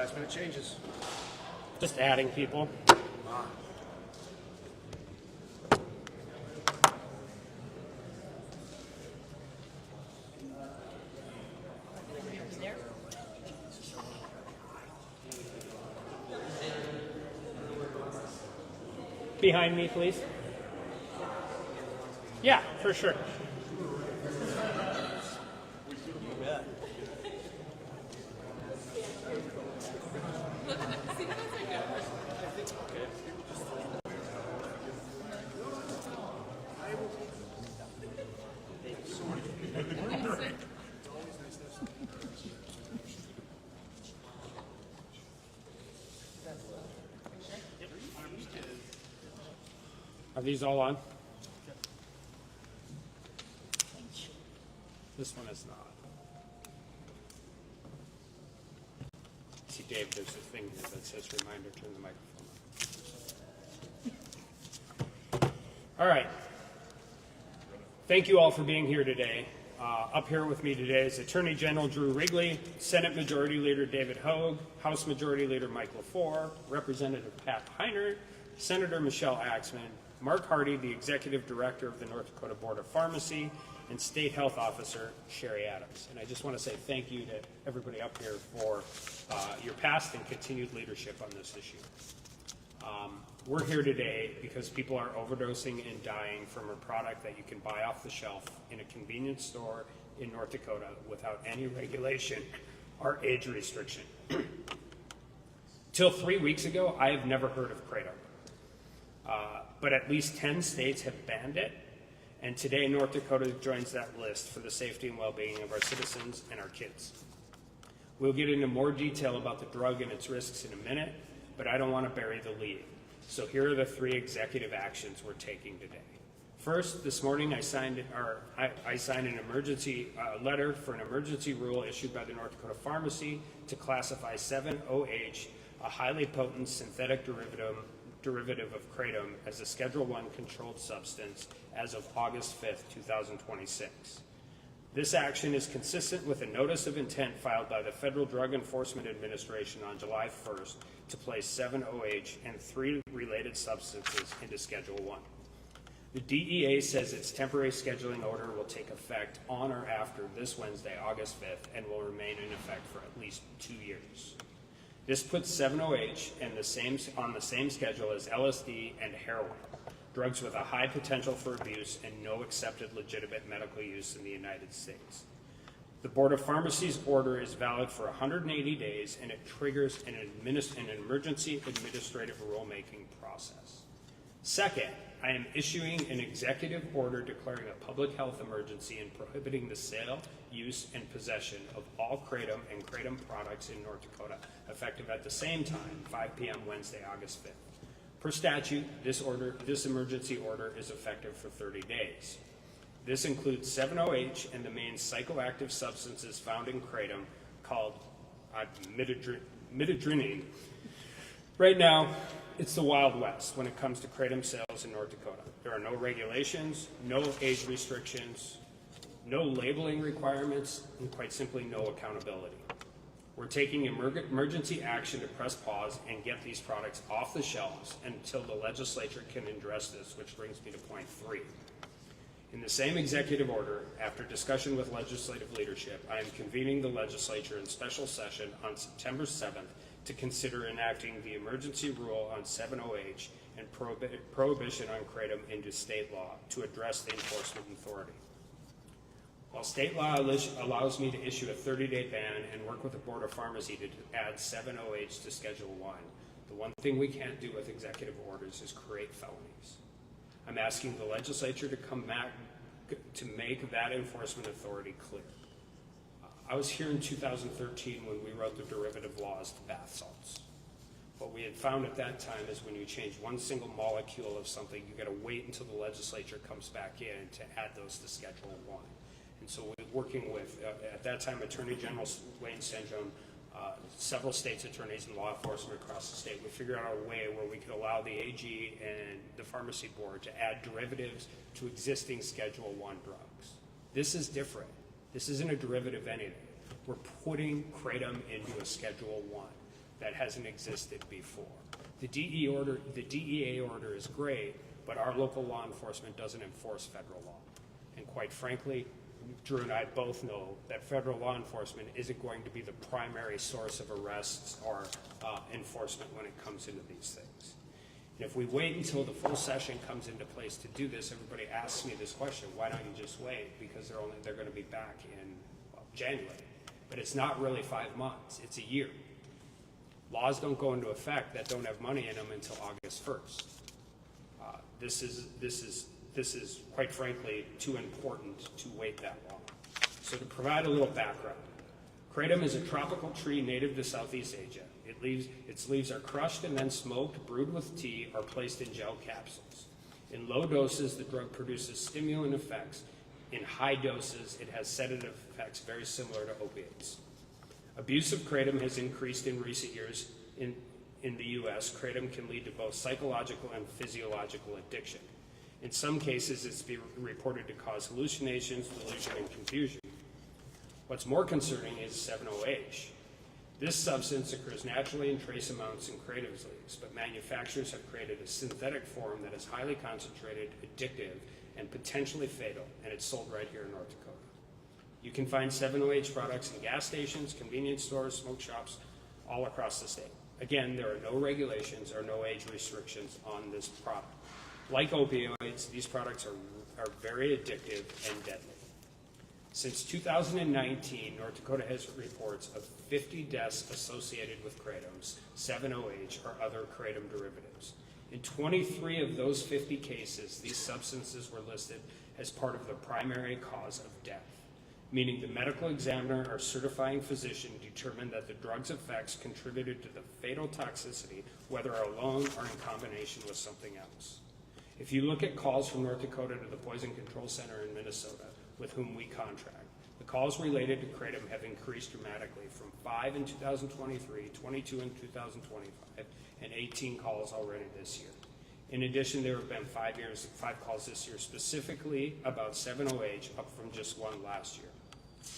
last minute changes. Just adding people. Behind me, please. Yeah, for sure. Are these all on? This one is not. See, Dave, there's a thing here that says reminder, turn the microphone on. All right. Thank you all for being here today. Up here with me today is Attorney General Drew Wrigley, Senate Majority Leader David Hogue, House Majority Leader Mike LaFleur, Representative Pat Heiner, Senator Michelle Axman, Mark Hardy, the Executive Director of the North Dakota Board of Pharmacy, and State Health Officer Sherry Adams. And I just want to say thank you to everybody up here for your past and continued leadership on this issue. We're here today because people are overdosing and dying from a product that you can buy off the shelf in a convenience store in North Dakota without any regulation or age restriction. Till 3 weeks ago, I have never heard of Kratom. But at least 10 states have banned it, and today North Dakota joins that list for the safety and well-being of our citizens and our kids. We'll get into more detail about the drug and its risks in a minute, but I don't want to bury the lead. So here are the 3 executive actions we're taking today. First, this morning I signed an emergency letter for an emergency rule issued by the North Dakota Pharmacy to classify 7-OH, a highly potent synthetic derivative of Kratom, as a Schedule I controlled substance as of August 5th, 2026. This action is consistent with a notice of intent filed by the Federal Drug Enforcement Administration on July 1st to place 7-OH and 3 related substances into Schedule I. The DEA says its temporary scheduling order will take effect on or after this Wednesday, August 5th, and will remain in effect for at least 2 years. This puts 7-OH on the same schedule as LSD and heroin, drugs with a high potential for abuse and no accepted legitimate medical use in the United States. The Board of Pharmacy's order is valid for 180 days, and it triggers an emergency administrative rulemaking process. Second, I am issuing an executive order declaring a public health emergency and prohibiting the sale, use, and possession of all Kratom and Kratom products in North Dakota, effective at the same time, 5 p.m. Wednesday, August 5th. Per statute, this emergency order is effective for 30 days. This includes 7-OH and the main psychoactive substances found in Kratom called midodrine. Right now, it's the Wild West when it comes to Kratom sales in North Dakota. There are no regulations, no age restrictions, no labeling requirements, and quite simply no accountability. We're taking emergency action to press pause and get these products off the shelves until the legislature can address this, which brings me to point 3. In the same executive order, after discussion with legislative leadership, I am convening the legislature in special session on September 7th to consider enacting the emergency rule on 7-OH and prohibition on Kratom into state law to address the enforcement authority. While state law allows me to issue a 30-day ban and work with the Board of Pharmacy to add 7-OH to Schedule I, the one thing we can't do with executive orders is create felonies. I'm asking the legislature to come back to make that enforcement authority clear. I was here in 2013 when we wrote the derivative laws to bath salts. What we had found at that time is when you change one single molecule of something, you got to wait until the legislature comes back in to add those to Schedule I. And so we're working with, at that time, Attorney General Wayne Stenjone, several states' attorneys and law enforcement across the state. We figured out a way where we could allow the AG and the pharmacy board to add derivatives to existing Schedule I drugs. This is different. This isn't a derivative anything. We're putting Kratom into a Schedule I. that hasn't existed before. The DEA order is great, but our local law enforcement doesn't enforce federal law. And quite frankly, Drew and I both know that federal law enforcement isn't going to be the primary source of arrests or enforcement when it comes into these things. And if we wait until the full session comes into place to do this, everybody asks me this question: why don't you just wait? Because they're going to be back in January. But it's not really 5 months; it's a year. Laws don't go into effect that don't have money in them until August 1st. This is quite frankly too important to wait that long. So to provide a little background, kratom is a tropical tree native to Southeast Asia. Its leaves are crushed and then smoked, brewed with tea, or placed in gel capsules. In low doses, the drug produces stimulant effects. In high doses, it has sedative effects very similar to opiates. Abuse of kratom has increased in recent years. In the U.S., kratom can lead to both psychological and physiological addiction. In some cases, it's been reported to cause hallucinations, delusion, and confusion. What's more concerning is 7-OH. This substance occurs naturally in trace amounts in kratom leaves, but manufacturers have created a synthetic form that is highly concentrated, addictive, and potentially fatal, and it's sold right here in North Dakota. You can find 7-OH products in gas stations, convenience stores, smoke shops, all across the state. Again, there are no regulations or no age restrictions on this product. Like opioids, these products are very addictive and deadly. Since 2019, North Dakota has reports of 50 deaths associated with kratoms, 7-OH, or other kratom derivatives. In 23 of those 50 cases, these substances were listed as part of the primary cause of death, meaning the medical examiner or certifying physician determined that the drug's effects contributed to the fatal toxicity, whether alone or in combination with something else. If you look at calls from North Dakota to the Poison Control Center in Minnesota, with whom we contract, the calls related to kratom have increased dramatically from 5 in 2023, 22 in 2025, and 18 calls already this year. In addition, there have been 5 calls this year specifically about 7-OH, up from just 1 last year.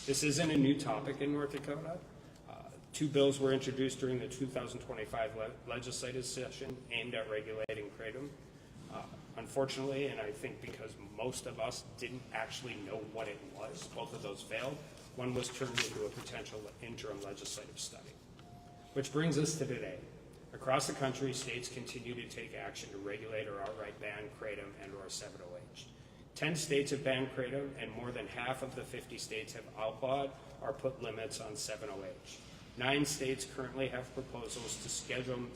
This isn't a new topic in North Dakota. 2 bills were introduced during the 2025 legislative session aimed at regulating kratom. Unfortunately, and I think because most of us didn't actually know what it was, both of those failed. One was turned into a potential interim legislative study. Which brings us to today. Across the country, states continue to take action to regulate or outright ban kratom and or 7-OH. 10 states have banned kratom, and more than half of the 50 states have outlawed or put limits on 7-OH. 9 states currently have proposals to schedule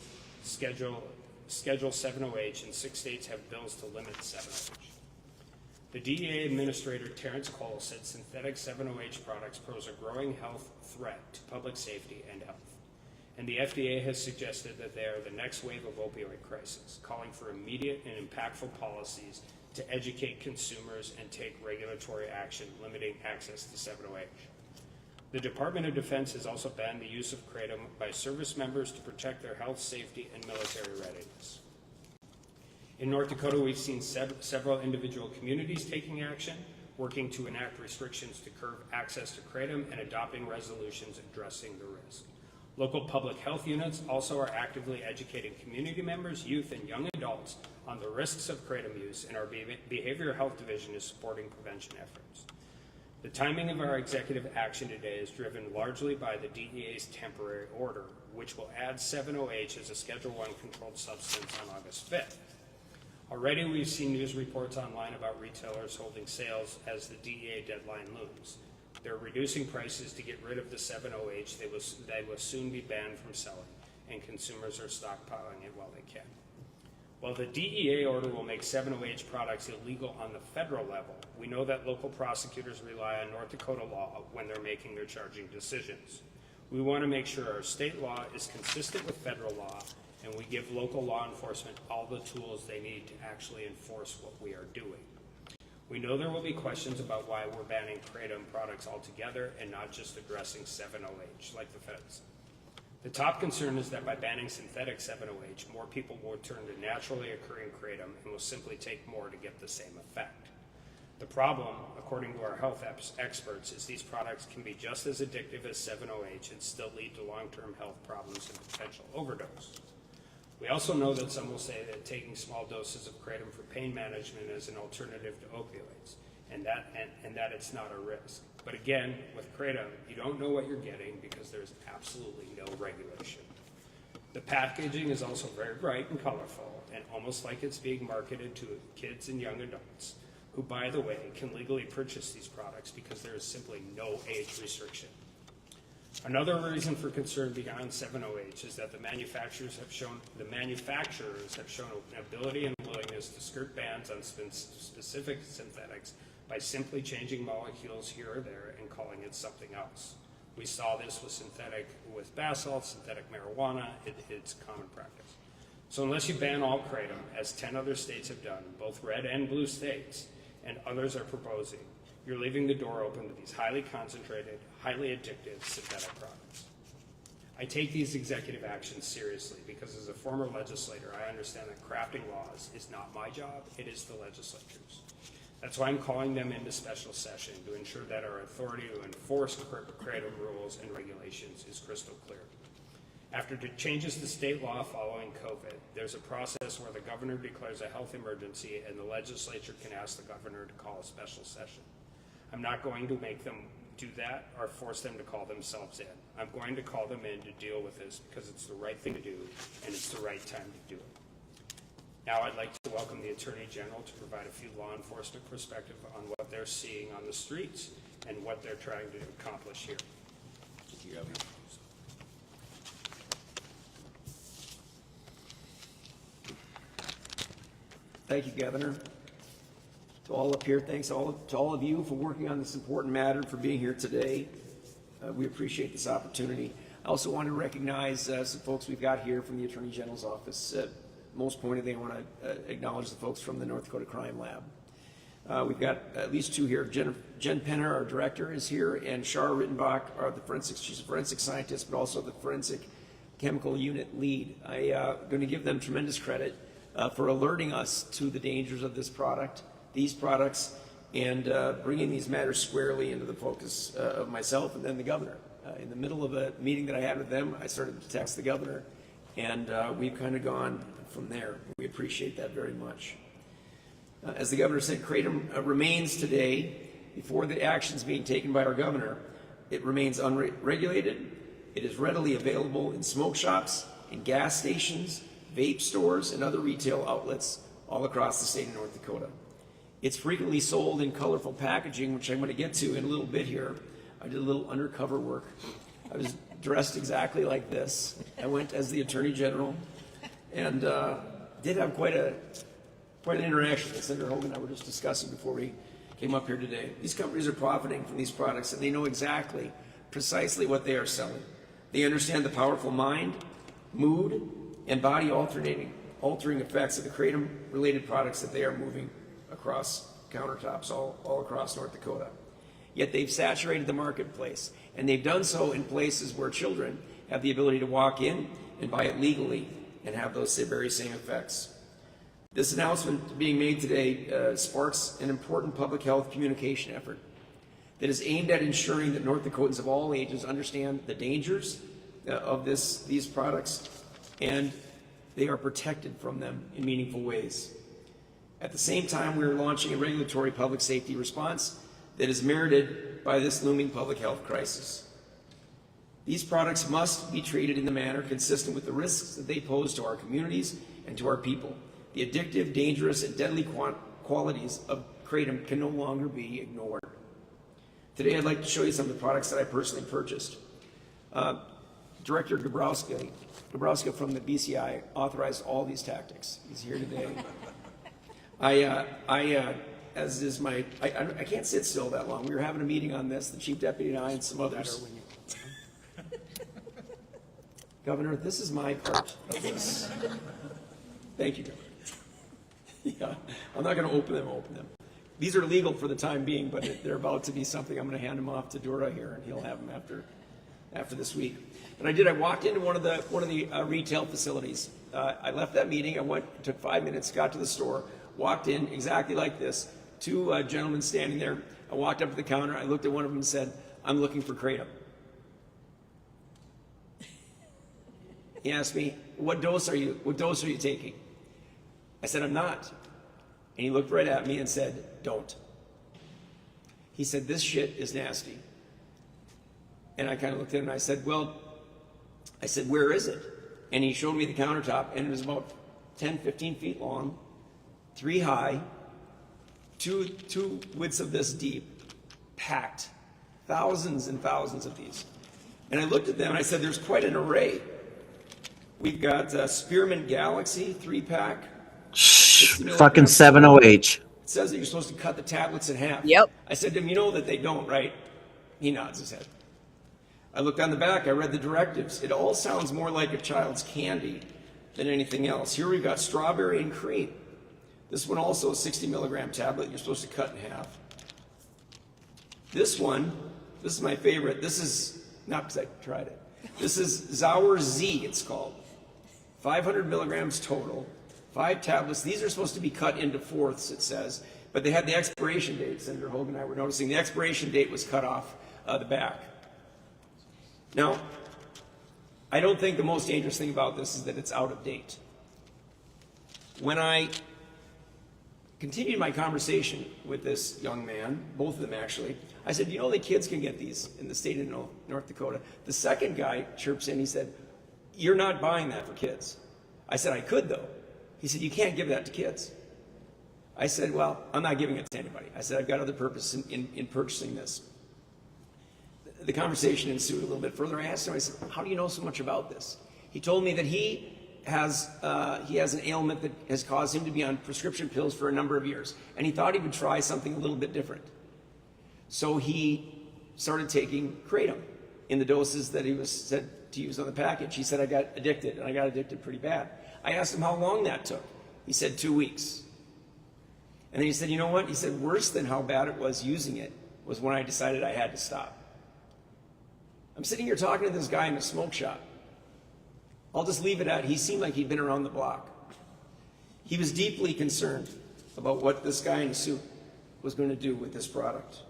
7-OH, and 6 states have bills to limit 7-OH. The DEA Administrator Terrence Cole said synthetic 7-OH products pose a growing health threat to public safety and health. And the FDA has suggested that they are the next wave of opioid crisis, calling for immediate and impactful policies to educate consumers and take regulatory action limiting access to 7-OH. The Department of Defense has also banned the use of kratom by service members to protect their health, safety, and military readiness. In North Dakota, we've seen several individual communities taking action, working to enact restrictions to curb access to kratom and adopting resolutions addressing the risk. Local public health units also are actively educating community members, youth, and young adults on the risks of kratom use, and our Behavioral Health Division is supporting prevention efforts. The timing of our executive action today is driven largely by the DEA's temporary order, which will add 7-OH as a Schedule I controlled substance on August 5th. Already we've seen news reports online about retailers holding sales as the DEA deadline looms. They're reducing prices to get rid of the 7-OH they will soon be banned from selling, and consumers are stockpiling it while they can. While the DEA order will make 7-OH products illegal on the federal level, we know that local prosecutors rely on North Dakota law when they're making their charging decisions. We want to make sure our state law is consistent with federal law, and we give local law enforcement all the tools they need to actually enforce what we are doing. We know there will be questions about why we're banning kratom products altogether and not just addressing 7-OH like the feds. The top concern is that by banning synthetic 7-OH, more people will turn to naturally occurring kratom and will simply take more to get the same effect. The problem, according to our health experts, is these products can be just as addictive as 7-OH and still lead to long-term health problems and potential overdose. We also know that some will say that taking small doses of kratom for pain management is an alternative to opioids, and that it's not a risk. But again, with kratom, you don't know what you're getting because there's absolutely no regulation. The packaging is also very bright and colorful, and almost like it's being marketed to kids and young adults, who, by the way, can legally purchase these products because there is simply no age restriction. Another reason for concern beyond 7-OH is that the manufacturers have shown an ability and willingness to skirt bans on specific synthetics by simply changing molecules here or there and calling it something else. We saw this with basalt, synthetic marijuana. It's common practice. So unless you ban all kratom, as 10 other states have done, both red and blue states, and others are proposing, you're leaving the door open to these highly concentrated, highly addictive synthetic products. I take these executive actions seriously because as a former legislator, I understand that crafting laws is not my job, it is the legislature's. That's why I'm calling them into special session to ensure that our authority to enforce kratom rules and regulations is crystal clear. After the changes to state law following COVID, there's a process where the governor declares a health emergency and the legislature can ask the governor to call a special session. I'm not going to make them do that or force them to call themselves in. I'm going to call them in to deal with this because it's the right thing to do and it's the right time to do it. Now I'd like to welcome the Attorney General to provide a few law enforcement perspective on what they're seeing on the streets and what they're trying to accomplish here. Thank you, Governor. Thank you, Governor. To all up here, thanks to all of you for working on this important matter, for being here today. We appreciate this opportunity. I also want to recognize some folks we've got here from the Attorney General's office. Most pointedly, I want to acknowledge the folks from the North Dakota Crime Lab. We've got at least two here. Jen Penner, our director, is here, and Shara Rittenbach, she's a forensic scientist, but also the forensic chemical unit lead. I'm going to give them tremendous credit for alerting us to the dangers of these products, and bringing these matters squarely into the focus of myself and then the governor. In the middle of a meeting that I had with them, I started to text the governor, and we've kind of gone from there. We appreciate that very much. As the governor said, kratom remains today, before the actions being taken by our governor, it remains unregulated. It is readily available in smoke shops, in gas stations, vape stores, and other retail outlets all across the state of North Dakota. It's frequently sold in colorful packaging, which I'm going to get to in a little bit here. I did a little undercover work. I was dressed exactly like this. I went as the Attorney General, and did have quite an interaction that Senator Hogan and I were just discussing before we came up here today. These companies are profiting from these products, and they know precisely what they are selling. They understand the powerful mind, mood, and body altering effects of the kratom-related products that they are moving across countertops all across North Dakota. Yet they've saturated the marketplace, and they've done so in places where children have the ability to walk in and buy it legally and have those very same effects. This announcement being made today sparks an important public health communication effort that is aimed at ensuring that North Dakotans of all ages understand the dangers of these products, and they are protected from them in meaningful ways. At the same time, we are launching a regulatory public safety response that is merited by this looming public health crisis. These products must be treated in a manner consistent with the risks that they pose to our communities and to our people. The addictive, dangerous, and deadly qualities of kratom can no longer be ignored. Today, I'd like to show you some of the products that I personally purchased. Director Gabrowska from the BCI authorized all these tactics. He's here today. I can't sit still that long. We were having a meeting on this, the Chief Deputy and I and some others. Governor, this is my part of this. Thank you, Governor. Yeah, I'm not going to open them. These are legal for the time being, but they're about to be something. I'm going to hand them off to Dura here, and he'll have them after this week. But I walked into one of the retail facilities. I left that meeting. I went, took 5 minutes, got to the store, walked in exactly like this, two gentlemen standing there. I walked up to the counter. I looked at one of them and said, "I'm looking for kratom." He asked me, what dose are you taking? I said, "I'm not." And he looked right at me and said, "Don't." He said, "This shit is nasty." And I kind of looked at him and I said, "Well," I said, "where is it?" And he showed me the countertop, and it was about 10, 15 feet long, 3 high, two widths of this deep, packed, thousands and thousands of these. And I looked at them and I said, "There's quite an array." We've got Spearmint Galaxy 3-pack. Fucking 7OH. It says that you're supposed to cut the tablets in half. Yep. I said to him, "You know that they don't, right?" He nods his head. I looked on the back, I read the directives. It all sounds more like a child's candy than anything else. Here we've got strawberry and cream. This one also a 60 milligram tablet you're supposed to cut in half. This one, this is my favorite. This is, not because I tried it. This is Zauer Z, it's called. 500 milligrams total, 5 tablets. These are supposed to be cut into fourths, it says, but they had the expiration date. Senator Hogan and I were noticing the expiration date was cut off the back. Now, I don't think the most dangerous thing about this is that it's out of date. When I continued my conversation with this young man, both of them actually, I said, "You know the kids can get these in the state of North Dakota." The second guy chirps in, he said, "You're not buying that for kids." I said, "I could though." He said, "You can't give that to kids." I said, "Well, I'm not giving it to anybody." I said, "I've got other purpose in purchasing this." The conversation ensued a little bit further. I asked him, I said, "How do you know so much about this?" He told me that he has an ailment that has caused him to be on prescription pills for a number of years, and he thought he would try something a little bit different. So he started taking kratom in the doses that he was said to use on the package. He said, "I got addicted, and I got addicted pretty bad." I asked him how long that took. He said 2 weeks. And then he said, "You know what?" He said, "Worse than how bad it was using it was when I decided I had to stop." I'm sitting here talking to this guy in a smoke shop. I'll just leave it at, he seemed like he'd been around the block. He was deeply concerned about what this guy in a suit was going to do with this product.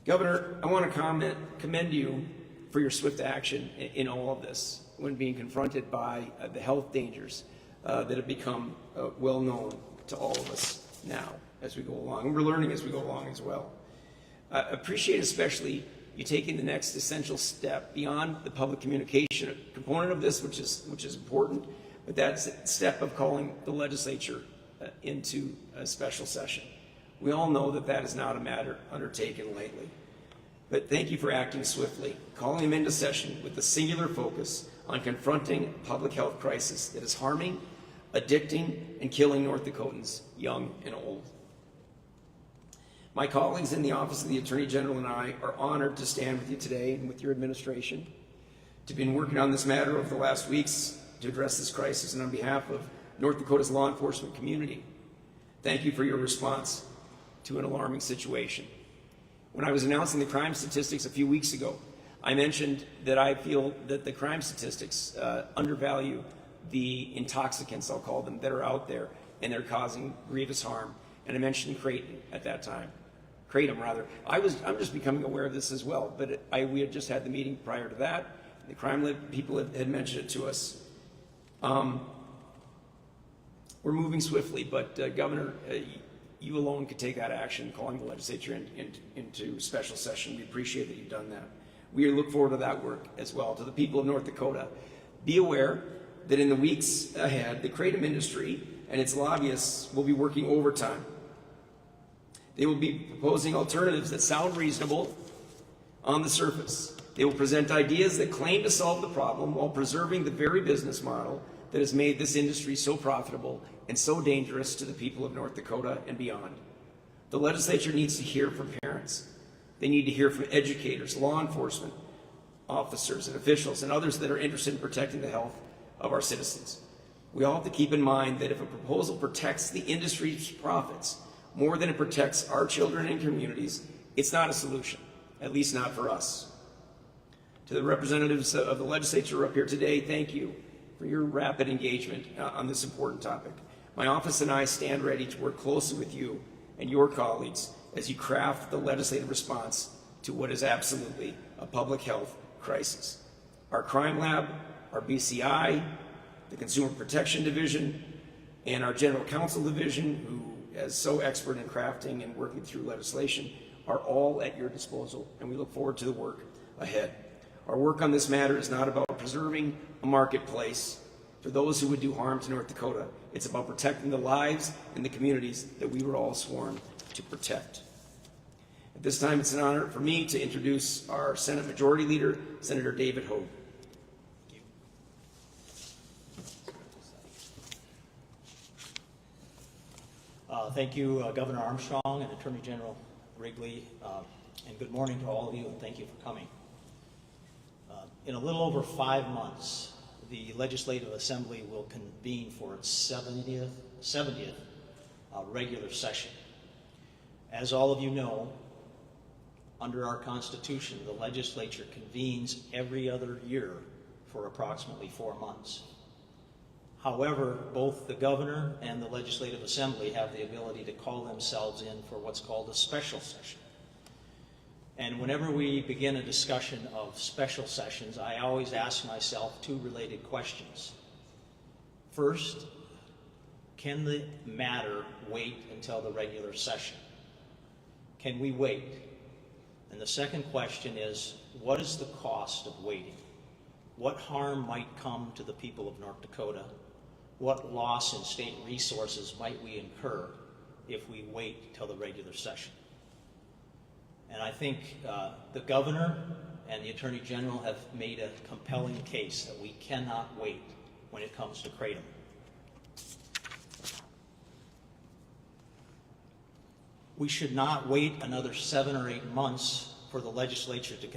Governor, I want to commend you for your swift action in all of this when being confronted by the health dangers that have become well known to all of us now as we go along. And we're learning as we go along as well. I appreciate especially you taking the next essential step beyond the public communication component of this, which is important, but that step of calling the legislature into a special session. We all know that that is not a matter undertaken lightly. But thank you for acting swiftly, calling them into session with a singular focus on confronting a public health crisis that is harming, addicting, and killing North Dakotans, young and old. My colleagues in the Office of the Attorney General and I are honored to stand with you today and with your administration to be working on this matter over the last weeks to address this crisis, and on behalf of North Dakota's law enforcement community, thank you for your response to an alarming situation. When I was announcing the crime statistics a few weeks ago, I mentioned that I feel that the crime statistics undervalue the intoxicants, I'll call them, that are out there, and they're causing grievous harm. And I mentioned kratom at that time. Kratom, rather. I'm just becoming aware of this as well, but we had just had the meeting prior to that. The crime lab people had mentioned it to us. We're moving swiftly, but Governor, you alone could take that action, calling the legislature into special session. We appreciate that you've done that. We look forward to that work as well. To the people of North Dakota, be aware that in the weeks ahead, the kratom industry and its lobbyists will be working overtime. They will be proposing alternatives that sound reasonable on the surface. They will present ideas that claim to solve the problem while preserving the very business model that has made this industry so profitable and so dangerous to the people of North Dakota and beyond. The legislature needs to hear from parents. They need to hear from educators, law enforcement officers and officials, and others that are interested in protecting the health of our citizens. We all have to keep in mind that if a proposal protects the industry's profits more than it protects our children and communities, it's not a solution, at least not for us. To the representatives of the legislature up here today, thank you for your rapid engagement on this important topic. My office and I stand ready to work closely with you and your colleagues as you craft the legislative response to what is absolutely a public health crisis. Our crime lab, our BCI, the Consumer Protection Division, and our General Counsel Division, who is so expert in crafting and working through legislation, are all at your disposal, and we look forward to the work ahead. Our work on this matter is not about preserving a marketplace for those who would do harm to North Dakota. It's about protecting the lives and the communities that we were all sworn to protect. At this time, it's an honor for me to introduce our Senate Majority Leader, Senator David Hogue. Thank you, Governor Armstrong and Attorney General Wrigley, and good morning to all of you, and thank you for coming. In a little over 5 months, the Legislative Assembly will convene for its 70th regular session. As all of you know, under our Constitution, the legislature convenes every other year for approximately 4 months. However, both the governor and the Legislative Assembly have the ability to call themselves in for what's called a special session. And whenever we begin a discussion of special sessions, I always ask myself 2 related questions. First, can the matter wait until the regular session? Can we wait? And the second question is, what is the cost of waiting? What harm might come to the people of North Dakota? What loss in state resources might we incur if we wait till the regular session? And I think the governor and the attorney general have made a compelling case that we cannot wait when it comes to Kratom. We should not wait another 7 or 8 months for the legislature to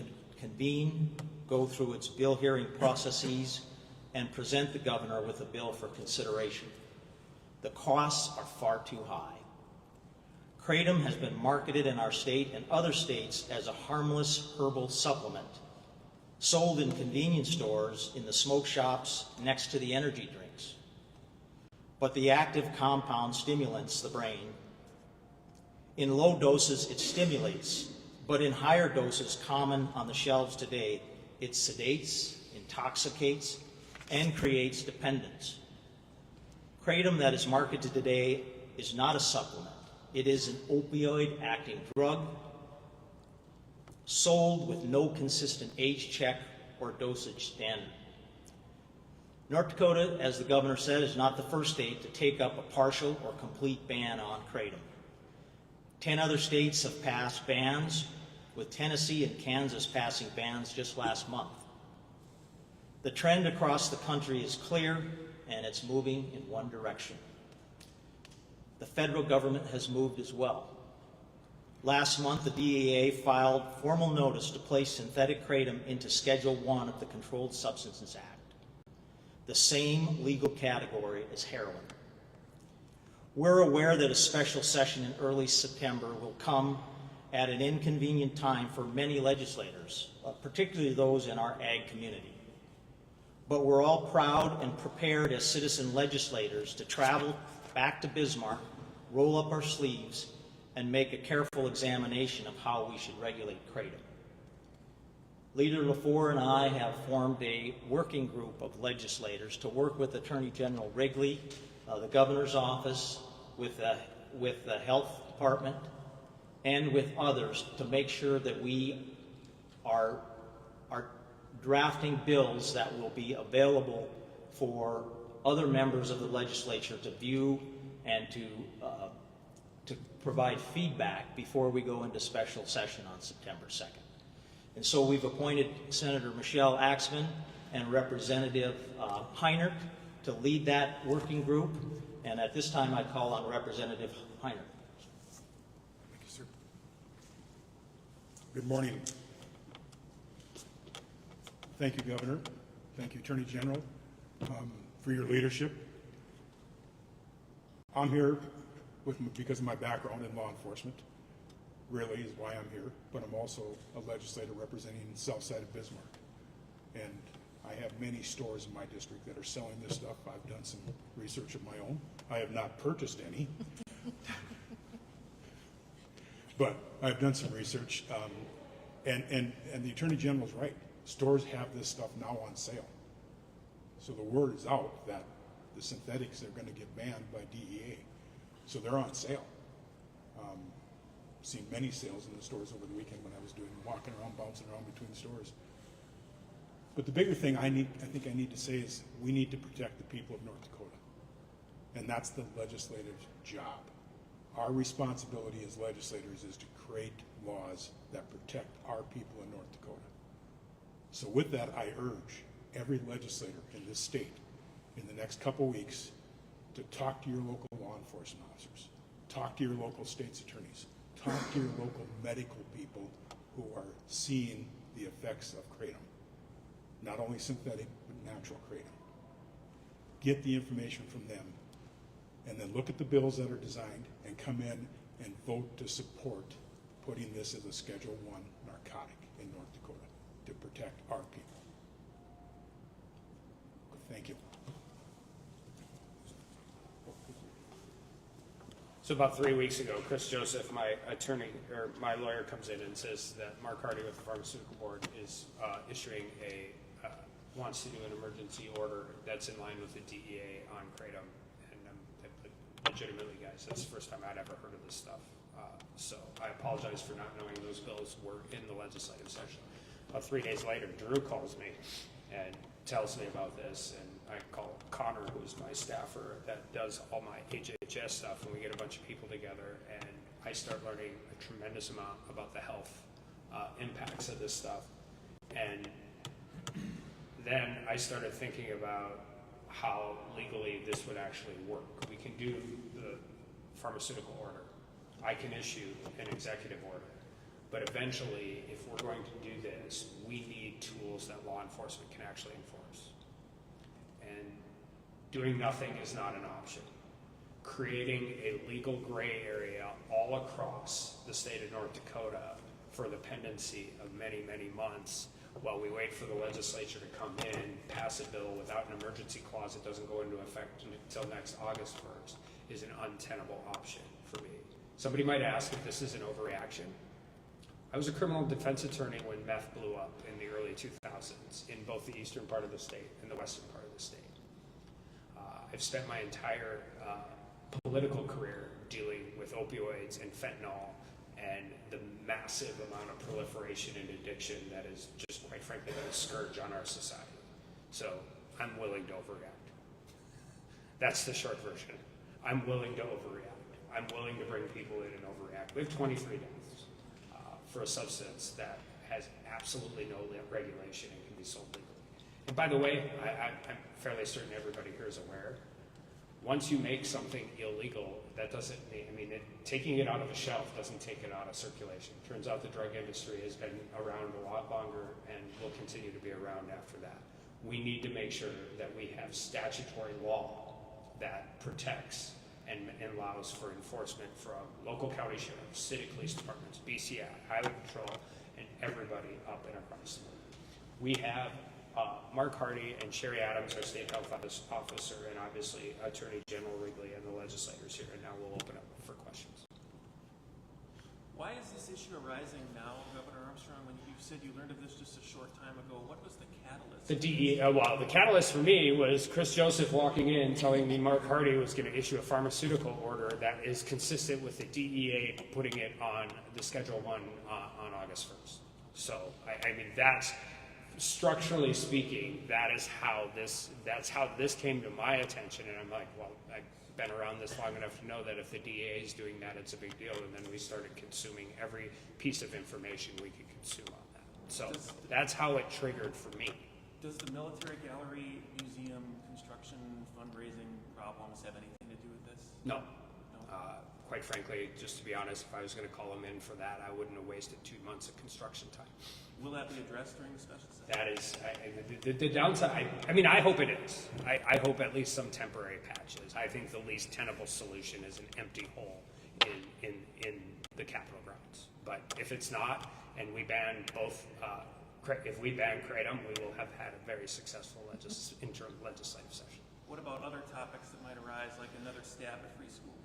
convene, go through its bill hearing processes, and present the governor with a bill for consideration. The costs are far too high. Kratom has been marketed in our state and other states as a harmless herbal supplement, sold in convenience stores, in the smoke shops, next to the energy drinks. But the active compound stimulates the brain. In low doses, it stimulates, but in higher doses common on the shelves today, it sedates, intoxicates, and creates dependence. Kratom that is marketed today is not a supplement. It is an opioid-acting drug sold with no consistent age check or dosage standard. North Dakota, as the governor said, is not the first state to take up a partial or complete ban on Kratom. 10 other states have passed bans, with Tennessee and Kansas passing bans just last month. The trend across the country is clear, and it's moving in one direction. The federal government has moved as well. Last month, the DEA filed formal notice to place synthetic kratom into Schedule 1 of the Controlled Substances Act, the same legal category as heroin. We're aware that a special session in early September will come at an inconvenient time for many legislators, particularly those in our ag community. But we're all proud and prepared as citizen legislators to travel back to Bismarck, roll up our sleeves, and make a careful examination of how we should regulate kratom. Leader LaFleur and I have formed a working group of legislators to work with Attorney General Wrigley, the governor's office, with the health department, and with others to make sure that we are drafting bills that will be available for other members of the legislature to view and to provide feedback before we go into special session on September 2nd. And so we've appointed Senator Michelle Axman and Representative Heinert to lead that working group. And at this time, I call on Representative Heinert. Thank you, sir. Good morning. Thank you, Governor. Thank you, Attorney General, for your leadership. I'm here because of my background in law enforcement, really is why I'm here, but I'm also a legislator representing the south side of Bismarck. And I have many stores in my district that are selling this stuff. I've done some research of my own. I have not purchased any. But I've done some research, and the Attorney General's right. Stores have this stuff now on sale. So the word is out that the synthetics are gonna get banned by DEA. So they're on sale. Seen many sales in the stores over the weekend when I was walking around, bouncing around between stores. But the bigger thing I think I need to say is we need to protect the people of North Dakota. And that's the legislative job. Our responsibility as legislators is to create laws that protect our people in North Dakota. So with that, I urge every legislator in this state in the next couple weeks to talk to your local law enforcement officers, talk to your local state's attorneys, talk to your local medical people who are seeing the effects of kratom. Not only synthetic, but natural kratom. Get the information from them, and then look at the bills that are designed and come in and vote to support putting this as a Schedule I narcotic in North Dakota to protect our people. Thank you. So about 3 weeks ago, Chris Joseph, my attorney, or my lawyer, comes in and says that Mark Hardy with the Pharmaceutical Board is issuing wants to do an emergency order that's in line with the DEA on kratom. And legitimately, guys, that's the first time I'd ever heard of this stuff. So I apologize for not knowing those bills were in the legislative session. About 3 days later, Drew calls me and tells me about this, and I call Connor, who's my staffer that does all my HHS stuff, and we get a bunch of people together, and I start learning a tremendous amount about the health impacts of this stuff. And then I started thinking about how legally this would actually work. We can do the pharmaceutical order. I can issue an executive order. But eventually, if we're going to do this, we need tools that law enforcement can actually enforce. And doing nothing is not an option. Creating a legal gray area all across the state of North Dakota for the pendency of many, many months while we wait for the legislature to come in, pass a bill without an emergency clause that doesn't go into effect until next August 1st is an untenable option for me. Somebody might ask if this is an overreaction. I was a criminal defense attorney when meth blew up in the early 2000s in both the eastern part of the state and the western part of the state. I've spent my entire political career dealing with opioids and fentanyl and the massive amount of proliferation and addiction that is just, quite frankly, been a scourge on our society. So I'm willing to overreact. That's the short version. I'm willing to overreact. I'm willing to bring people in and overreact. We have 23 deaths for a substance that has absolutely no regulation and can be sold legally. And by the way, I'm fairly certain everybody here is aware, once you make something illegal, that doesn't mean, taking it out of a shelf doesn't take it out of circulation. Turns out the drug industry has been around a lot longer and will continue to be around after that. We need to make sure that we have statutory law that protects and allows for enforcement from local county sheriffs, city police departments, BCI, highway patrol, and everybody up and across the board. We have Mark Hardy and Sherry Adams, our state health officer, and obviously Attorney General Wrigley and the legislators here, and now we'll open up for questions. Why is this issue arising now, Governor Armstrong, when you said you learned of this just a short time ago? What was the catalyst? The DEA, well, the catalyst for me was Chris Joseph walking in telling me Mark Hardy was going to issue a pharmaceutical order that is consistent with the DEA putting it on the Schedule I on August 1st. So, that's, structurally speaking, that's how this came to my attention, and I'm like, well, I've been around this long enough to know that if the DEA is doing that, it's a big deal, and then we started consuming every piece of information we could consume on that. So that's how it triggered for me. Does the Military Gallery Museum construction fundraising problems have anything to do with this? No. Quite frankly, just to be honest, if I was going to call them in for that, I wouldn't have wasted 2 months of construction time. Will that be addressed during the special session? That is, the downside, I hope it is. I hope at least some temporary patches. I think the least tenable solution is an empty hole in the Capitol grounds. But if it's not, and we ban both, if we ban kratom, we will have had a very successful interim legislative session. What about other topics that might arise, like another stab at free school meals?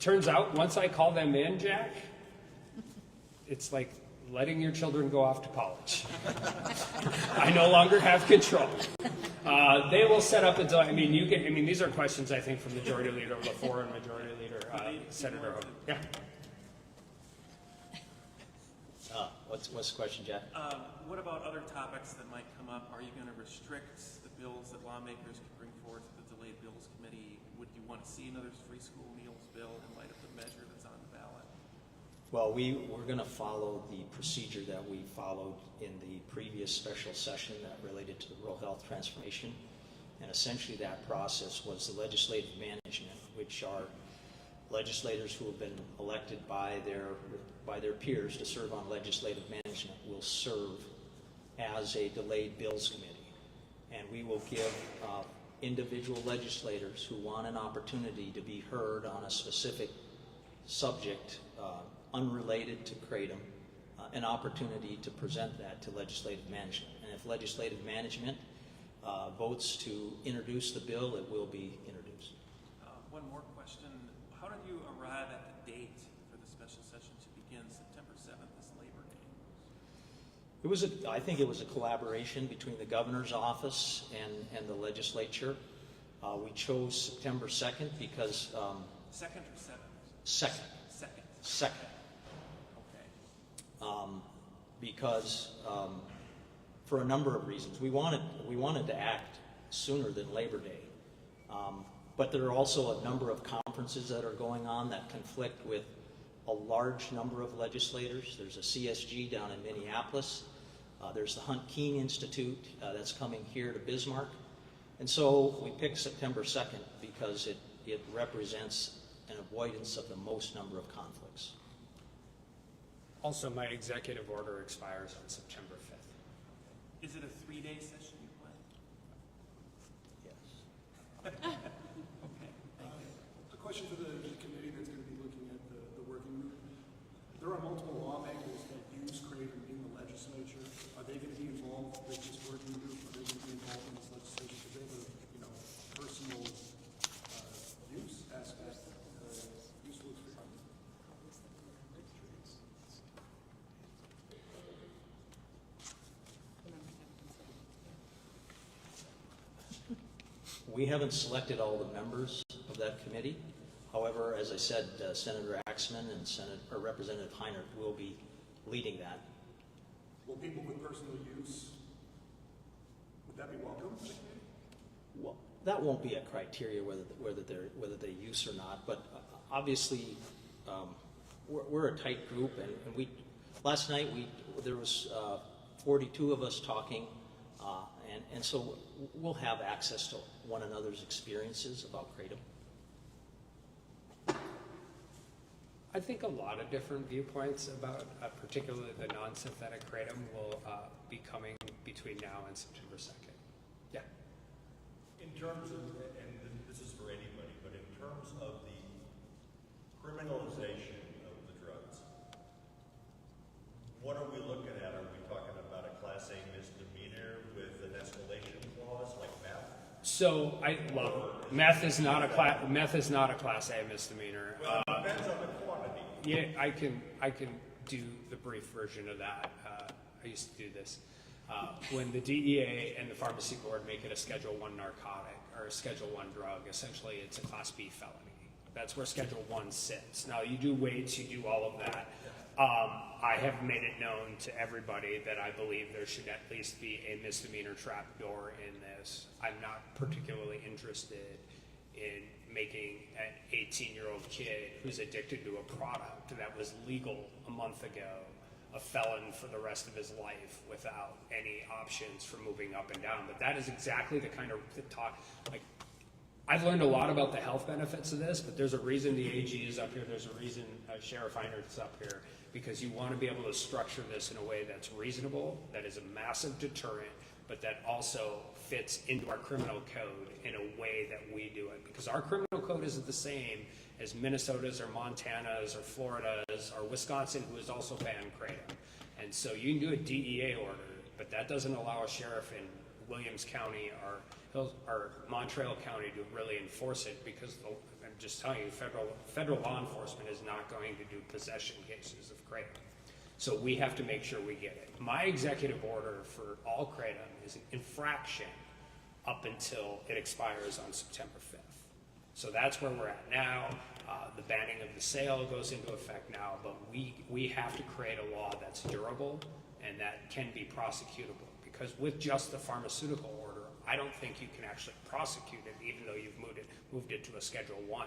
Turns out, once I call them in, Jack, it's like letting your children go off to college. I no longer have control. They will set up a, I mean, these are questions, I think, from Majority Leader LaFleur and Majority Leader Senator Hope. Yeah. What's the question, Jack? What about other topics that might come up? Are you going to restrict the bills that lawmakers can bring forth to the Delayed Bills Committee? Would you want to see another free school meals bill in light of the measure that's on the ballot? Well, we're going to follow the procedure that we followed in the previous special session that related to the rural health transformation. And essentially that process was the legislative management, which are legislators who have been elected by their peers to serve on legislative management will serve as a delayed bills committee. And we will give individual legislators who want an opportunity to be heard on a specific subject unrelated to Kratom, an opportunity to present that to legislative management. And if legislative management votes to introduce the bill, it will be introduced. One more question. How did you arrive at the date for the special session to begin September 7th, this Labor Day? I think it was a collaboration between the governor's office and the legislature. We chose September 2nd because... Second or seventh? Second. Second. Okay. Because for a number of reasons. We wanted to act sooner than Labor Day. But there are also a number of conferences that are going on that conflict with a large number of legislators. There's a CSG down in Minneapolis. There's the Hunt Keene Institute that's coming here to Bismarck. And so we picked September 2nd because it represents an avoidance of the most number of conflicts. Also, my executive order expires on September 5th. Is it a 3-day session you plan? Yes. Okay. A question for the committee that's going to be looking at the working group. There are multiple lawmakers that use Kratom in the legislature. Are they going to be involved with this working group? Are they going to be involved in this legislation? Because they have a personal use aspect, useful experience. We haven't selected all the members of that committee. However, as I said, Senator Axman and Representative Heinert will be leading that. Will people with personal use, would that be welcome to the committee? Well, that won't be a criteria whether they use or not. But obviously, we're a tight group, and last night there was 42 of us talking, and so we'll have access to one another's experiences about Kratom. I think a lot of different viewpoints about particularly the non-synthetic Kratom will be coming between now and September 2nd. Yeah. In terms of, and this is for anybody, but in terms of the criminalization of the drugs, what are we looking at? Are we talking about a Class A misdemeanor with an escalation clause like meth? So meth is not a Class A misdemeanor. Well, it depends on the quantity. Yeah, I can do the brief version of that. I used to do this. When the DEA and the Pharmacy Board make it a Schedule 1 narcotic or a Schedule 1 drug, essentially it's a Class B felony. That's where Schedule 1 sits. Now, you do weights, you do all of that. I have made it known to everybody that I believe there should at least be a misdemeanor trapdoor in this. I'm not particularly interested in making an 18-year-old kid who's addicted to a product that was legal a month ago a felon for the rest of his life without any options for moving up and down. But that is exactly the kind of talk, like, I've learned a lot about the health benefits of this, but there's a reason the AG is up here, there's a reason Sheriff Heinert's up here, because you want to be able to structure this in a way that's reasonable, that is a massive deterrent, but that also fits into our criminal code in a way that we do it. Because our criminal code isn't the same as Minnesota's or Montana's or Florida's or Wisconsin, who has also banned Kratom. And so you can do a DEA order, but that doesn't allow a sheriff in Williams County or Montreal County to really enforce it, because I'm just telling you, federal law enforcement is not going to do possession cases of kratom. So we have to make sure we get it. My executive order for all kratom is an infraction up until it expires on September 5th. So that's where we're at now. The banning of the sale goes into effect now, but we have to create a law that's durable and that can be prosecutable. Because with just the pharmaceutical order, I don't think you can actually prosecute it, even though you've moved it to a Schedule 1,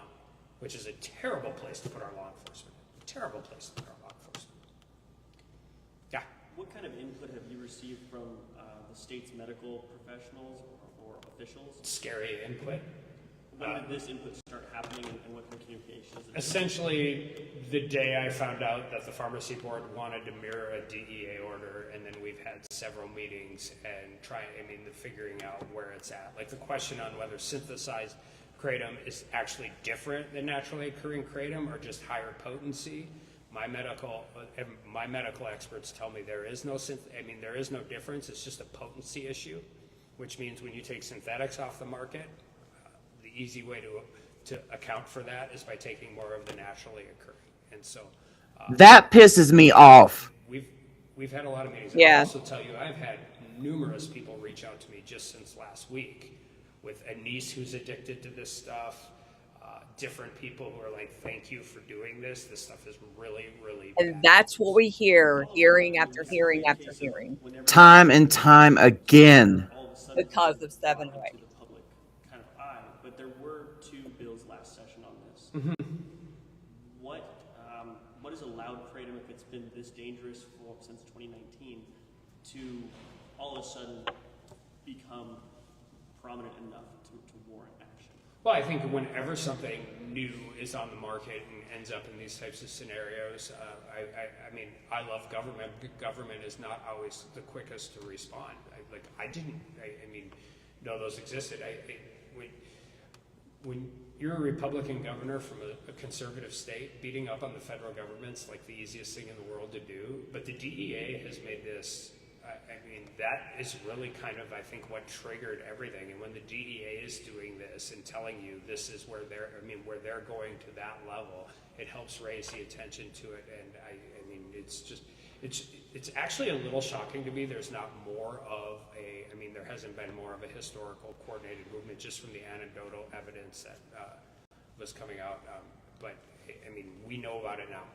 which is a terrible place to put our law enforcement. Terrible place to put our law enforcement. Yeah. What kind of input have you received from the state's medical professionals or officials? Scary input. When did this input start happening, and what kind of communications? Essentially, the day I found out that the pharmacy board wanted to mirror a DEA order, and then we've had several meetings and figuring out where it's at. Like the question on whether synthesized kratom is actually different than naturally occurring kratom or just higher potency. My medical experts tell me there is no difference. It's just a potency issue, which means when you take synthetics off the market, the easy way to account for that is by taking more of the naturally occurring. And so That pisses me off. we've had a lot of meetings. Yeah. I'll also tell you, I've had numerous people reach out to me just since last week with a niece who's addicted to this stuff. Different people who are like, thank you for doing this. This stuff is really, really bad. And that's what we hear, hearing after hearing after hearing, Time and time again. All of a sudden, because of brought 708. into the public kind of eye, but there were 2 bills last session on this. What has allowed kratom, if it's been this dangerous since 2019, to all of a sudden become prominent enough to warrant action? Well, I think whenever something new is on the market and ends up in these types of scenarios, I love government. Government is not always the quickest to respond. I didn't know those existed. When you're a Republican governor from a conservative state, beating up on the federal government's like the easiest thing in the world to do. But the DEA has made this. That is really kind of, I think, what triggered everything. And when the DEA is doing this and telling you this is where they're going to that level, it helps raise the attention to it. And it's actually a little shocking to me. There's not more of there hasn't been more of a historical coordinated movement just from the anecdotal evidence that was coming out. But we know about it now,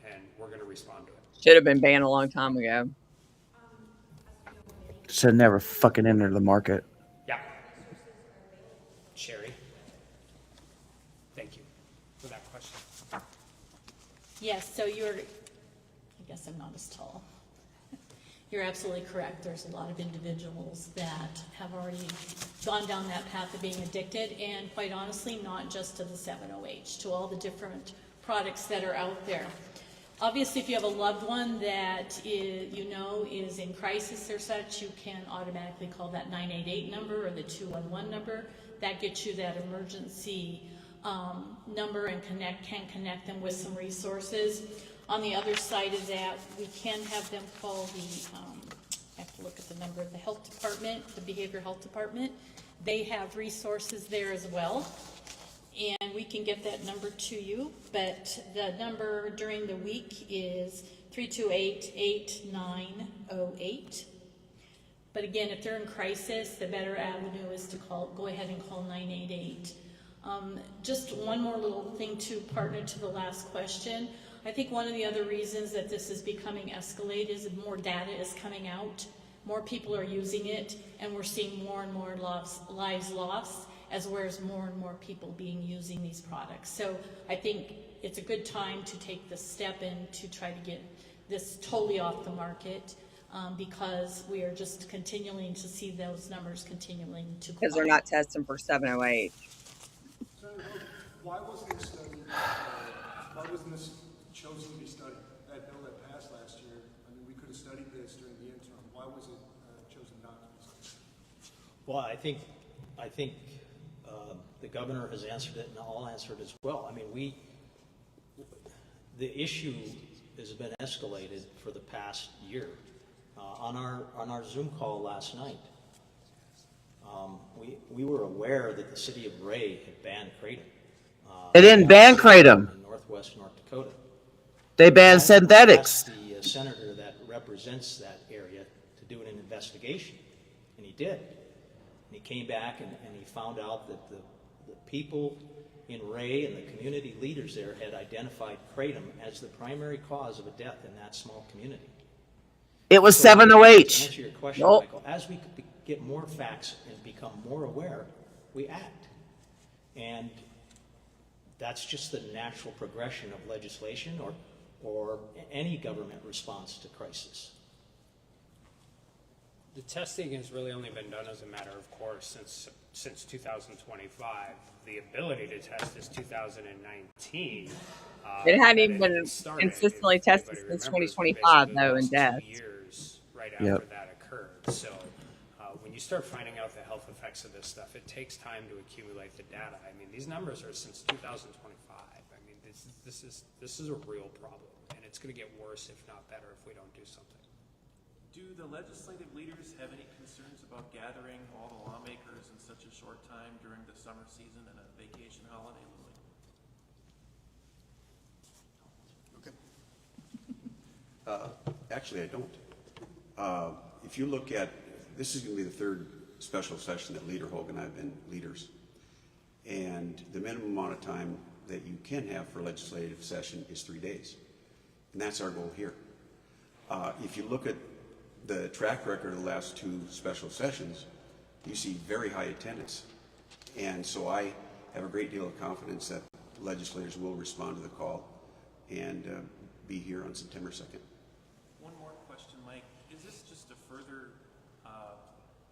and we're going to respond to it. Should have been banned a long time ago. Should never fucking enter the market. Yeah. Sherry, thank you for that question. Yes, so I guess I'm not as tall. You're absolutely correct. There's a lot of individuals that have already gone down that path of being addicted, and quite honestly, not just to the 7-OH, to all the different products that are out there. Obviously, if you have a loved one that is in crisis or such, you can automatically call that 988 number or the 211 number. That gets you that emergency number and can connect them with some resources. On the other side of that, we can have them call I have to look at the number of the health department, the behavioral health department. They have resources there as well. And we can get that number to you, but the number during the week is 328-8908. But again, if they're in crisis, the better avenue is to go ahead and call 988. Just one more little thing to partner to the last question. I think one of the other reasons that this is becoming escalated is more data is coming out, more people are using it, and we're seeing more and more lives lost, as well as more and more people using these products. So I think it's a good time to take the step in to try to get this totally off the market, because we are just continuing to see those numbers continuing to climb. Because they're not testing for 708. Senator, why wasn't this chosen to be studied? That bill that passed last year, we could have studied this during the interim. Why was it chosen not to be studied? Well, I think the governor has answered it, and I'll answer it as well. The issue has been escalated for the past year. On our Zoom call last night, we were aware that the city of Ray had banned kratom. They didn't ban kratom. In northwest North Dakota. They banned synthetics. Asked the senator that represents that area to do an investigation, and he did. And he came back and he found out that the people in Ray and the community leaders there had identified kratom as the primary cause of a death in that small community. It was So, 708. To answer your question, Nope. Michael, as we get more facts and become more aware, we act. And that's just the natural progression of legislation or any government response to crisis. The testing has really only been done as a matter of course since 2025. The ability to test is 2019. It hadn't and even been started, consistently if tested anybody since remembers, 2025, basically though, the in last 2 deaths. years right Yep. after that occurred. So when you start finding out the health effects of this stuff, it takes time to accumulate the data. I mean, these numbers are since 2025. I mean, this is a real problem, and it's going to get worse, if not better, if we don't do something. Do the legislative leaders have any concerns about gathering all the lawmakers in such a short time during the summer season and a vacation holiday looming? Actually, I don't. If you look at, this is going to be the third special session that Leader Hogan and I have been leaders. And the minimum amount of time that you can have for a legislative session is 3 days. And that's our goal here. If you look at the track record of the last 2 special sessions, you see very high attendance. And so I have a great deal of confidence that legislators will respond to the call and be here on September 2nd. One more question, Mike. Is this just a further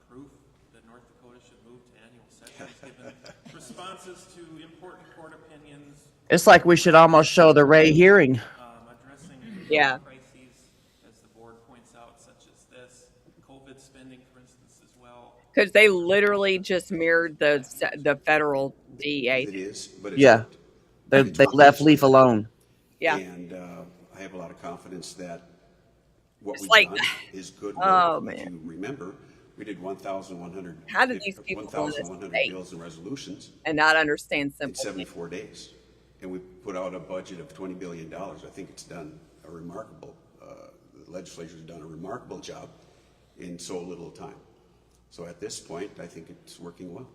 proof that North Dakota should move to annual sessions, given responses to important court opinions, It's like we should almost show the Ray hearing. addressing Yeah. crises, as the board points out, such as this, COVID spending, for instance, as well? Because they literally just mirrored the federal DEA. It is, but it's Yeah. not. They left Leaf alone. Yeah. And I have a lot of confidence that what It's we've like- done is good work. Oh, If man. you remember, we did 1,100 How do these people go to this 1,100 state bills and resolutions and not understand in simple things? 74 days. And we put out a budget of $20 billion. I think it's done a remarkable, the legislature's done a remarkable job in so little time. So at this point, I think it's working well.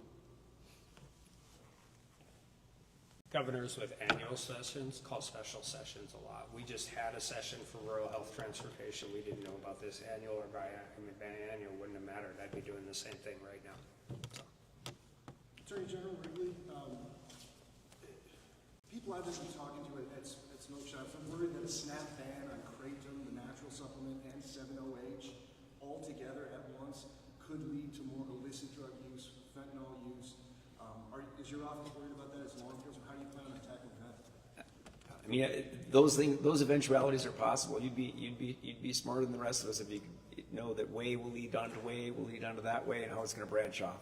Governors with annual sessions call special sessions a lot. We just had a session for rural health transportation. We didn't know about this annual or biannual wouldn't have mattered. I'd be doing the same thing right now. So. Attorney General Wrigley, people I've been talking to at smoke shops, I'm worried that a snap ban on kratom, the natural supplement, and 7-OH all together at once could lead to more illicit drug use, fentanyl use. Is your office worried about that as law enforcement? How do you plan on tackling that? I mean, those things, those eventualities are possible. You'd be smarter than the rest of us if you know that way will lead onto way, will lead onto that way, and how it's going to branch off.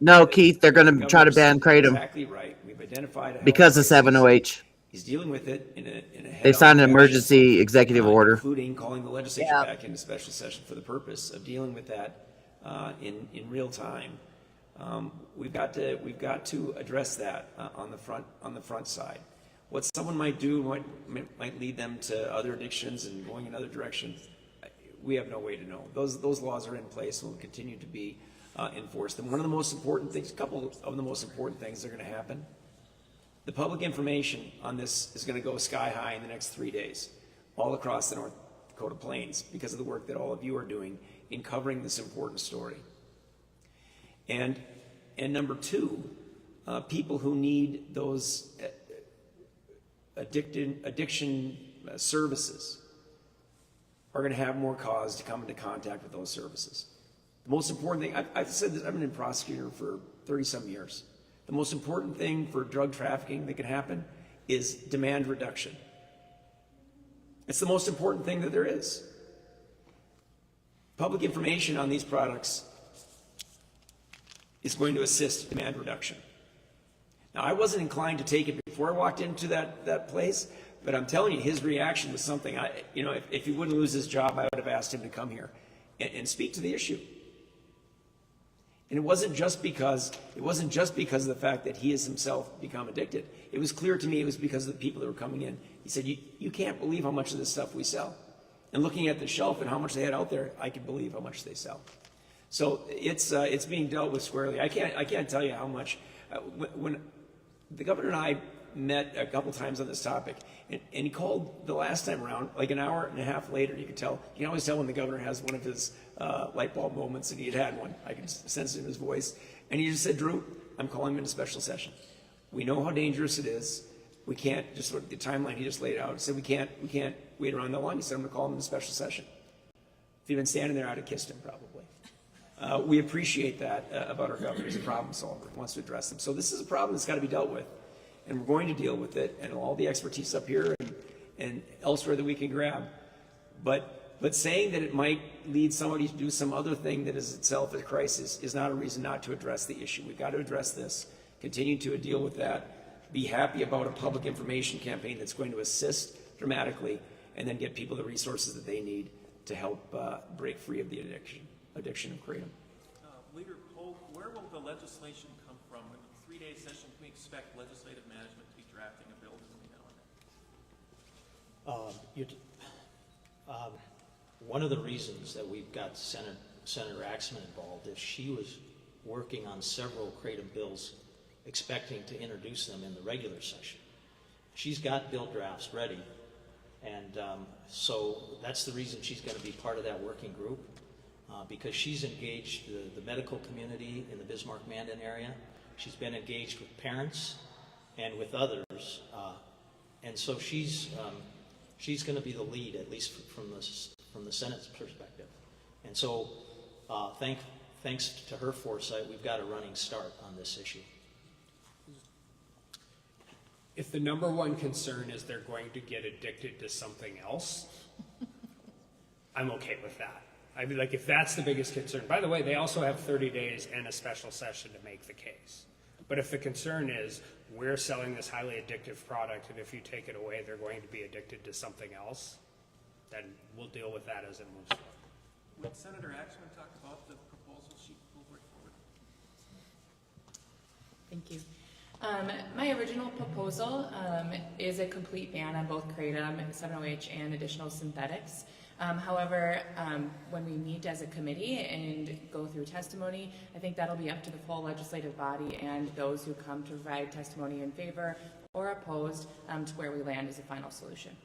No, Keith, they're going to try to ban kratom Exactly right. We've identified a because of health crisis. 708. He's dealing with it in a head-on They signed an fashion, emergency executive order. including calling the legislature Yeah. back into special session for the purpose of dealing with that in real time. We've got to address that on the front side. What someone might do might lead them to other addictions and going in other directions. We have no way to know. Those laws are in place and will continue to be enforced. And one of the most important things, a couple of the most important things that are going to happen. The public information on this is going to go sky high in the next 3 days, all across the North Dakota Plains, because of the work that all of you are doing in covering this important story. And number two, people who need those addiction services are going to have more cause to come into contact with those services. The most important thing, I've said this, I've been a prosecutor for 30-some years. The most important thing for drug trafficking that can happen is demand reduction. It's the most important thing that there is. Public information on these products is going to assist demand reduction. Now, I wasn't inclined to take it before I walked into that place, but I'm telling you, his reaction was something, if he wouldn't lose his job, I would have asked him to come here and speak to the issue. And it wasn't just because of the fact that he has himself become addicted. It was clear to me it was because of the people that were coming in. He said, you can't believe how much of this stuff we sell. And looking at the shelf and how much they had out there, I could believe how much they sell. So it's being dealt with squarely. I can't tell you how much. When the governor and I met a couple times on this topic, and he called the last time around, like an hour and a half later, you can always tell when the governor has one of his light bulb moments, and he had one. I can sense it in his voice. And he just said, Drew, I'm calling him in a special session. We know how dangerous it is. We can't, just sort of the timeline he just laid out. He said, we can't wait around that long. He said, I'm going to call him in a special session. If he'd been standing there, I'd have kissed him probably. We appreciate that about our governor. He's a problem solver. He wants to address them. So this is a problem that's got to be dealt with. And we're going to deal with it, and all the expertise up here and elsewhere that we can grab. But saying that it might lead somebody to do some other thing that is itself a crisis is not a reason not to address the issue. We've got to address this, continue to deal with that, be happy about a public information campaign that's going to assist dramatically, and then get people the resources that they need to help break free of the addiction of kratom. Leader Polk, where will the legislation come from? In the 3-day session, can we expect legislative management to be drafting a bill between now and then? One of the reasons that we've got Senator Axman involved is she was working on several kratom bills, expecting to introduce them in the regular session. She's got bill drafts ready, and so that's the reason she's going to be part of that working group. Because she's engaged the medical community in the Bismarck-Mandan area. She's been engaged with parents and with others. And so she's going to be the lead, at least from the Senate's perspective. And so thanks to her foresight, we've got a running start on this issue. If the number one concern is they're going to get addicted to something else, I'm okay with that. I mean, like, if that's the biggest concern. By the way, they also have 30 days and a special session to make the case. But if the concern is we're selling this highly addictive product, and if you take it away, they're going to be addicted to something else, then we'll deal with that as it moves forward. When Senator Axman talked about the proposal, she will bring forward. Thank you. My original proposal is a complete ban on both kratom, 7-OH, and additional synthetics. However, when we meet as a committee and go through testimony, I think that'll be up to the full legislative body and those who come to provide testimony in favor or opposed to where we land as a final solution.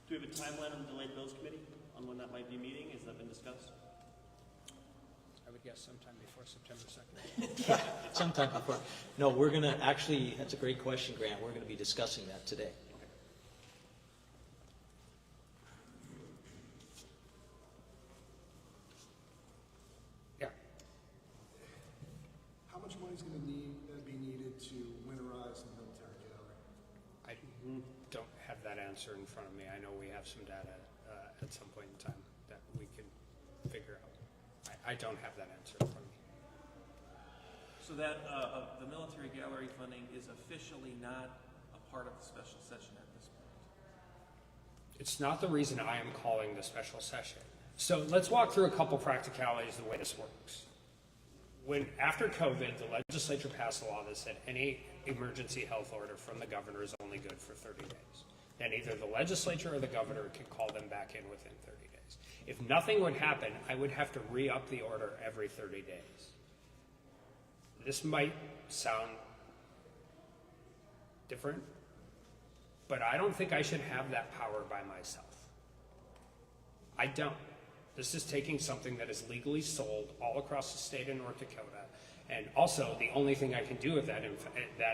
Do we have a timeline on the delayed bills committee on when that might be meeting? Has that been discussed? I would guess sometime before September 2nd. Sometime before. No, we're going to actually, that's a great question, Grant. We're going to be discussing that today. How much money is going to be needed to winterize the military gallery? I don't have that answer in front of me. I know we have some data at some point in time that we can figure out. I don't have that answer in front of me. So that the military gallery funding is officially not a part of the special session at this point? It's not the reason I am calling the special session. So let's walk through a couple practicalities of the way this works. After COVID, the legislature passed a law that said any emergency health order from the governor is only good for 30 days. Then either the legislature or the governor could call them back in within 30 days. If nothing would happen, I would have to re-up the order every 30 days. This might sound different, but I don't think I should have that power by myself. I don't. This is taking something that is legally sold all across the state of North Dakota, and also the only thing I can do with that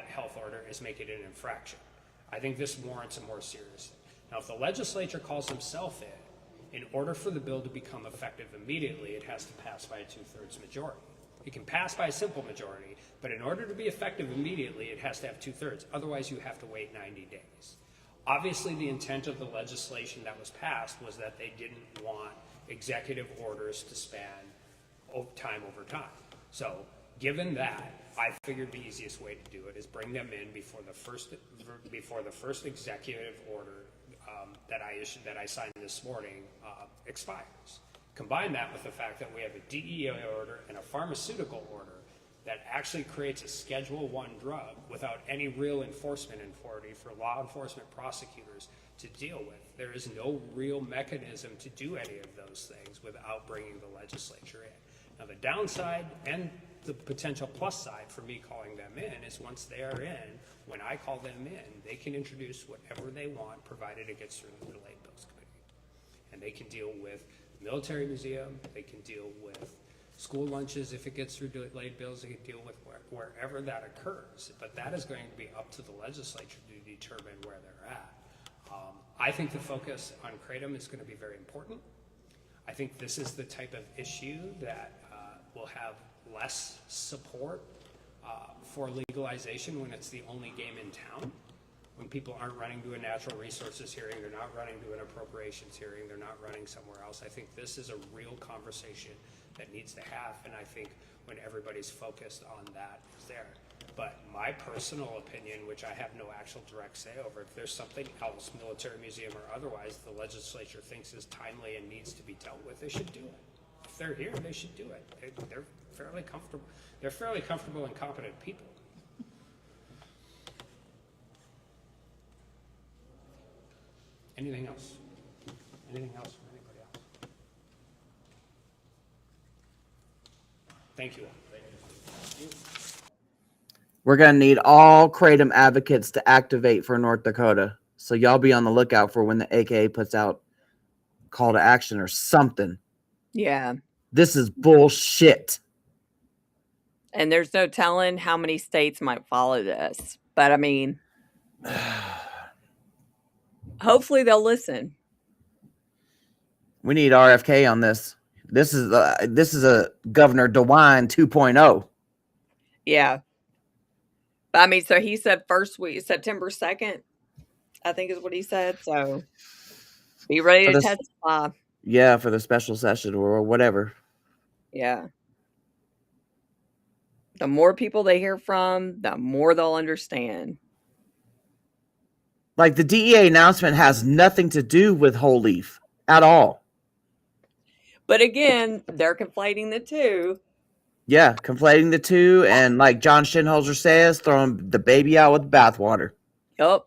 health order is make it an infraction. I think this warrants a more serious thing. Now, if the legislature calls himself in order for the bill to become effective immediately, it has to pass by a 2/3 majority. It can pass by a simple majority, but in order to be effective immediately, it has to have 2/3. Otherwise, you have to wait 90 days. Obviously, the intent of the legislation that was passed was that they didn't want executive orders to span time over time. So, given that, I figured the easiest way to do it is bring them in before the first executive order that I signed this morning expires. Combine that with the fact that we have a DEA order and a pharmaceutical order that actually creates a Schedule I drug without any real enforcement authority for law enforcement prosecutors to deal with. There is no real mechanism to do any of those things without bringing the legislature in. Now, the downside and the potential plus side for me calling them in is once they are in, when I call them in, they can introduce whatever they want, provided it gets through the Delayed Bills Committee. And they can deal with the military museum, they can deal with school lunches if it gets through delayed bills, they can deal with wherever that occurs. But that is going to be up to the legislature to determine where they're at. I think the focus on Kratom is going to be very important. I think this is the type of issue that will have less support for legalization when it's the only game in town. When people aren't running to a natural resources hearing, they're not running to an appropriations hearing, they're not running somewhere else. I think this is a real conversation that needs to have, and I think when everybody's focused on that is there. But my personal opinion, which I have no actual direct say over, if there's something else, military museum or otherwise, the legislature thinks is timely and needs to be dealt with, they should do it. If they're here, they should do it. They're fairly comfortable. They're fairly comfortable and competent people. Anything else? Anything else from anybody else? Thank you all. Thank you. We're going to need all Kratom advocates to activate for North Dakota. So y'all be on the lookout for when the AKA puts out call to action or something. Yeah. This is bullshit. And there's no telling how many states might follow this. But I mean, hopefully they'll listen. We need RFK on this. This is a Governor DeWine 2.0. Yeah. But I mean, so he said first week, September 2nd, I think is what he said. So be ready to testify. Yeah, for the special session or whatever. Yeah. The more people they hear from, the more they'll understand. Like the DEA announcement has nothing to do with whole leaf at all. But again, they're conflating the two. Yeah, conflating the two, and like John Shinholzer says, throwing the baby out with the bathwater. Yep.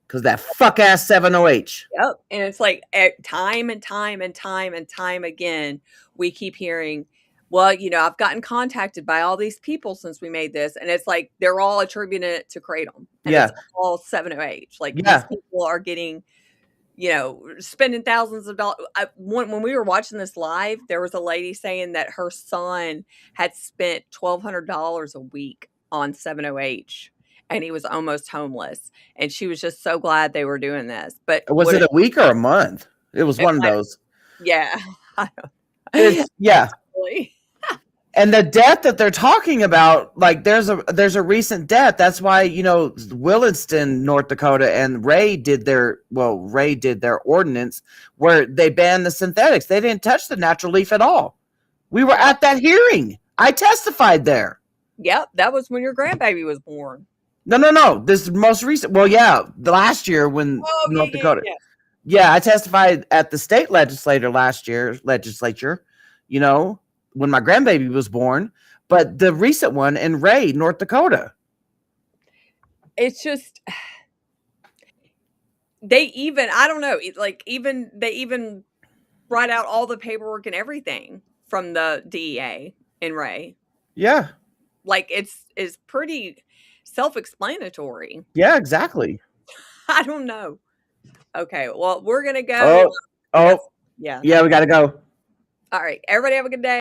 Because that fuck-ass 70H. Yep. And it's like time and time and time and time again, we keep hearing, well, you know, I've gotten contacted by all these people since we made this. And it's like, they're all attributing it to Kratom. And Yeah. it's all 70H. Like, Yeah. these people are getting, you know, spending thousands of dollars. When we were watching this live, there was a lady saying that her son had spent $1,200 a week on 70H. And he was almost homeless. And she was just so glad they were doing this. But Was it a week or a month? It was one of those. Yeah. Yeah. And the death that they're talking about, like there's a recent death. That's why, you know, Williston, North Dakota, and Ray did their ordinance where they banned the synthetics. They didn't touch the natural leaf at all. We were at that hearing. I testified there. Yep, that was when your grandbaby was born. No. This is most recent. Well, yeah, the last year when North Dakota. Yeah, I testified at the state legislature, you know, when my grandbaby was born. But the recent one in Ray, North Dakota. It's just, they even write out all the paperwork and everything from the DEA in Ray. Yeah. Like it's pretty self-explanatory. Yeah, exactly. I don't know. Okay, well, we're going to go. Oh, Yeah. Yeah, we got to go. All right. Everybody have a good day.